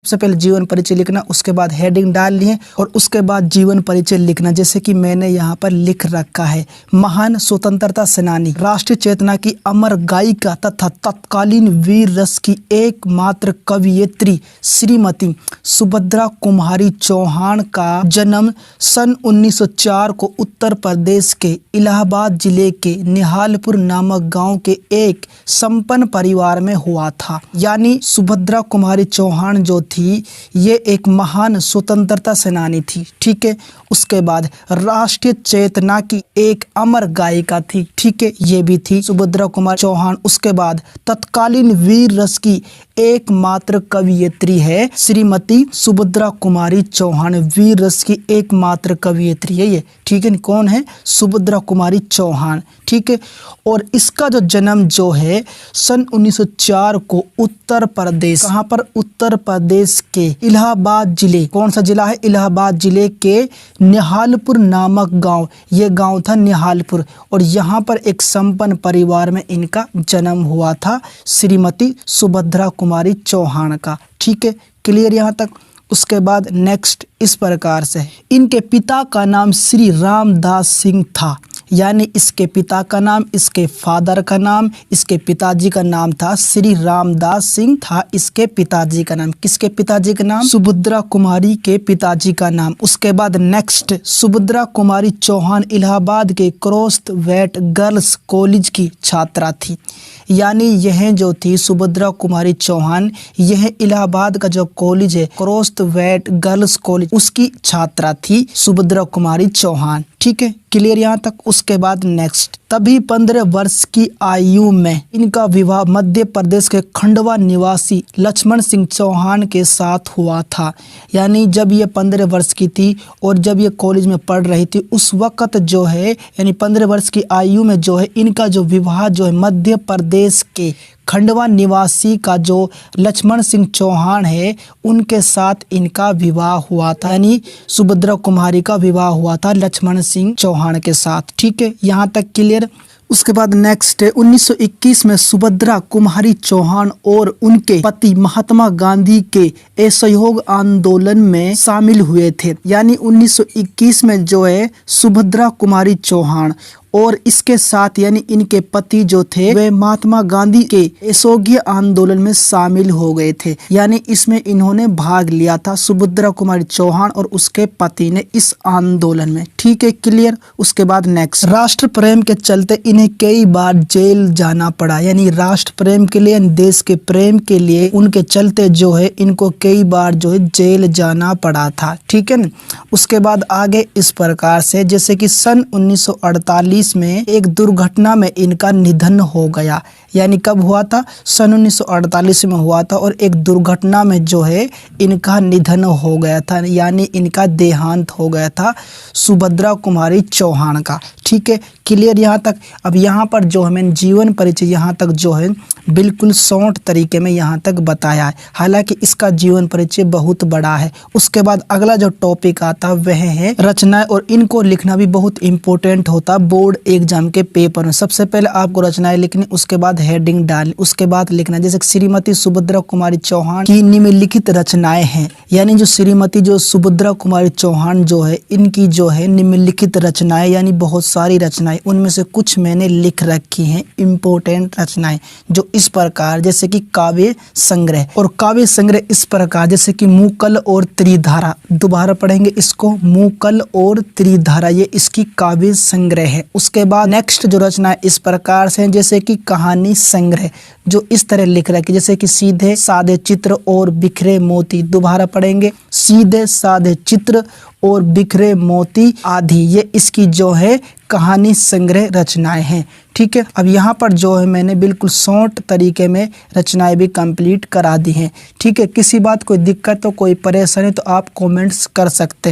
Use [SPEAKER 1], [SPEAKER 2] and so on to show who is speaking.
[SPEAKER 1] सबसे पहले जीवन परिचय लिखना, उसके बाद हेडिंग डाल लिए और उसके बाद जीवन परिचय लिखना, जैसे कि मैंने यहाँ पर लिख रखा है। महान स्वतंत्रता सेनानी, राष्ट्रीय चेतना की अमर गायिका तथा तत्कालीन वीर रस की एकमात्र कवयित्री श्रीमती सुभद्रा कुमारी चौहान का जन्म सन 1904 को उत्तर प्रदेश के इलाहाबाद जिले के निहालपुर नामक गांव के एक संपन्न परिवार में हुआ था। यानी सुभद्रा कुमारी चौहान जो थी ये एक महान स्वतंत्रता सेनानी थी। ठीक है, उसके बाद राष्ट्रीय चेतना की एक अमर गायिका थी। ठीक है, ये भी थी सुभद्रा कुमारी चौहान। उसके बाद तत्कालीन वीर रस की एकमात्र कवयित्री है श्रीमती सुभद्रा कुमारी चौहान। वीर रस की एकमात्र कवयित्री है ये। ठीक है, कौन है? सुभद्रा कुमारी चौहान। ठीक है, और इसका जो जन्म जो है सन 1904 को उत्तर प्रदेश, कहाँ पर? उत्तर प्रदेश के इलाहाबाद जिले, कौन सा जिला है? इलाहाबाद जिले के निहालपुर नामक गांव, ये गांव था निहालपुर, और यहाँ पर एक संपन्न परिवार में इनका जन्म हुआ था श्रीमती सुभद्रा कुमारी चौहान का। ठीक है, क्लियर यहाँ तक? उसके बाद नेक्स्ट इस प्रकार से, इनके पिता का नाम श्री रामदास सिंह था। यानी इसके पिता का नाम, इसके फादर का नाम, इसके पिताजी का नाम था श्री रामदास सिंह था इसके पिताजी का नाम। किसके पिताजी का नाम? सुभद्रा कुमारी के पिताजी का नाम। उसके बाद नेक्स्ट, सुभद्रा कुमारी चौहान इलाहाबाद के क्रॉस्टवेट गर्ल्स कॉलेज की छात्रा थी। यानी यह जो थी सुभद्रा कुमारी चौहान, यह इलाहाबाद का जो कॉलेज है क्रॉस्टवेट गर्ल्स कॉलेज, उसकी छात्रा थी सुभद्रा कुमारी चौहान। ठीक है, क्लियर यहाँ तक? उसके बाद नेक्स्ट, तभी 15 वर्ष की आयु में इनका विवाह मध्य प्रदेश के खंडवा निवासी लक्ष्मण सिंह चौहान के साथ हुआ था। यानी जब ये 15 वर्ष की थी और जब ये कॉलेज में पढ़ रही थी उस वक्त जो है, यानी 15 वर्ष की आयु में जो है इनका जो विवाह जो है मध्य प्रदेश के खंडवा निवासी का जो लक्ष्मण सिंह चौहान है उनके साथ इनका विवाह हुआ था। यानी सुभद्रा कुमारी का विवाह हुआ था लक्ष्मण सिंह चौहान के साथ। ठीक है, यहाँ तक क्लियर? उसके बाद नेक्स्ट है, 1921 में सुभद्रा कुमारी चौहान और उनके पति महात्मा गांधी के असहयोग आंदोलन में शामिल हुए थे। यानी 1921 में जो है सुभद्रा कुमारी चौहान और इसके साथ यानी इनके पति जो थे वे महात्मा गांधी के असहयोग आंदोलन में शामिल हो गए थे। यानी इसमें इन्होंने भाग लिया था सुभद्रा कुमारी चौहान और उसके पति ने इस आंदोलन में। ठीक है, क्लियर? उसके बाद नेक्स्ट, राष्ट्र प्रेम के चलते इन्हें कई बार जेल जाना पड़ा। यानी राष्ट्र प्रेम के लिए, देश के प्रेम के लिए उनके चलते जो है इनको कई बार जो है जेल जाना पड़ा था। ठीक है न? उसके बाद आगे इस प्रकार से, जैसे कि सन 1948 में एक दुर्घटना में इनका निधन हो गया। यानी कब हुआ था? सन 1948 में हुआ था और एक दुर्घटना में जो है इनका निधन हो गया था। यानी इनका देहांत हो गया था सुभद्रा कुमारी चौहान का। ठीक है, क्लियर यहाँ तक? अब यहाँ पर जो है मैंने जीवन परिचय यहाँ तक जो है बिल्कुल शॉर्ट तरीके में यहाँ तक बताया है। हालांकि इसका जीवन परिचय बहुत बड़ा है। उसके बाद अगला जो टॉपिक आता वह है रचनाएं, और इनको लिखना भी बहुत इंपॉर्टेंट होता बोर्ड एग्जाम के पेपर में। सबसे पहले आपको रचनाएं लिखनी, उसके बाद हेडिंग डालनी, उसके बाद लिखना। जैसे श्रीमती सुभद्रा कुमारी चौहान की निम्नलिखित रचनाएं हैं। यानी जो श्रीमती जो सुभद्रा कुमारी चौहान जो है इनकी जो है निम्नलिखित रचनाएं, यानी बहुत सारी रचनाएं, उनमें से कुछ मैंने लिख रखी हैं इंपॉर्टेंट रचनाएं जो इस प्रकार, जैसे कि काव्य संग्रह, और काव्य संग्रह इस प्रकार जैसे कि मुकल और त्रिधारा। दोबारा पढ़ेंगे इसको, मुकल और त्रिधारा, ये इसकी काव्य संग्रह है। उसके बाद नेक्स्ट जो रचना इस प्रकार से जैसे कि कहानी संग्रह, जो इस तरह लिख रखी, जैसे कि सीधे साधे चित्र और बिखरे मोती। दोबारा पढ़ेंगे, सीधे साधे चित्र और बिखरे मोती आदि, ये इसकी जो है कहानी संग्रह रचनाएं हैं। ठीक है, अब यहाँ पर जो है मैंने बिल्कुल शॉर्ट तरीके में रचनाएं भी कंप्लीट करा दी हैं। ठीक है, किसी बात कोई दिक्कत तो कोई परेशानी तो आप कमेंट्स कर सकते हैं।